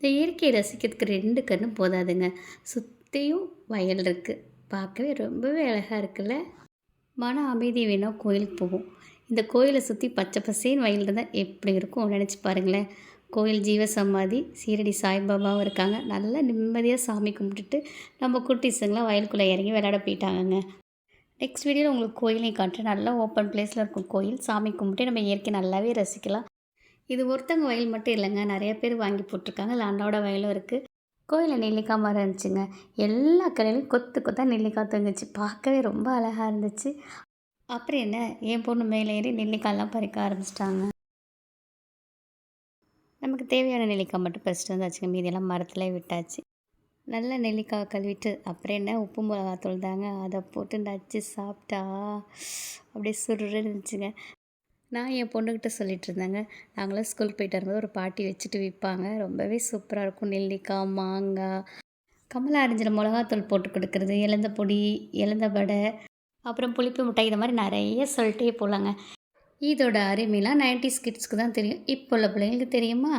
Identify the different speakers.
Speaker 1: இந்த இயற்கையை ரசிக்கிறதுக்கு 2 கண்ணும் போதாதுங்க. சுத்தியும் வயல் இருக்கு. பார்க்கவே ரொம்பவே அழகா இருக்குல்ல. மன அமைதி வேணா கோயிலுக்கு போவோம். இந்த கோயில சுத்தி பச்சை பசேல்னு வயல் இருந்தா எப்படி இருக்கும் நெனச்சு பாருங்களேன். கோயில் ஜீவசமாதி சீரடி சாய்பாபாவும் இருக்காங்க. நல்லா நிம்மதியா சாமி கும்பிட்டுட்டு நம்ம குட்டீஸுங்கலாம் வயலுக்குள்ள இறங்கி விளையாட போயிட்டாங்கங்க. நெக்ஸ்ட் வீடியோல உங்களுக்கு கோயிலையும் காட்டுறேன். நல்லா ஓப்பன் பிளேஸ்ல இருக்கும் கோயில். சாமி கும்பிட்டு நம்ம இயற்கையை நல்லாவே ரசிக்கலாம். இது ஒருத்தவங்க வயல் மட்டும் இல்லைங்க. நெறைய பேர் வாங்கி போட்டுருக்காங்க. இல்ல அண்ணாவோட வயலும் இருக்கு. கோயில்ல நெல்லிக்காய் மரம் இருந்துச்சுங்க. எல்லா கடையிலயும் கொத்து கொத்தா நெல்லிக்காய் தொங்குச்சு. பார்க்கவே ரொம்ப அழகா இருந்துச்சு. அப்புறம் என்ன, என் பொண்ணு மேலே ஏறி நெல்லிக்காய்லாம் பறிக்க ஆரம்பிச்சிட்டாங்க. நமக்கு தேவையான நெல்லிக்காய் மட்டும் பறிச்சுட்டு வந்தாச்சுங்க. மீதியெல்லாம் மரத்திலே விட்டாச்சு. நல்லா நெல்லிக்காய் கழுவிட்டு அப்புறம் என்ன உப்பு மிளகாத்தூள் தாங்க. அதை போட்டு நச்சு சாப்பிட்டா அப்படியே சுருன்னு இருந்துச்சுங்க. நான் என் பொண்ணுக்கிட்ட சொல்லிட்டு இருந்தேங்க. நாங்களாம் ஸ்கூலுக்கு போயிட்டு வரும்போது ஒரு பாட்டி வச்சுட்டு விற்பாங்க. ரொம்பவே சூப்பராக இருக்கும். நெல்லிக்காய், மாங்காய், கமலா அரிஞ்சில மிளகாத்தூள் போட்டு கொடுக்குறது, எலந்த பொடி, எலந்த வடை, அப்புறம் புளிப்பு மிட்டாய், இது மாதிரி நிறைய சொல்லிட்டே போகலாங்க. இதோட அருமைலாம் 90s கிட்ஸ்க்கு தான் தெரியும். இப்போ உள்ள பிள்ளைங்களுக்கு தெரியுமா?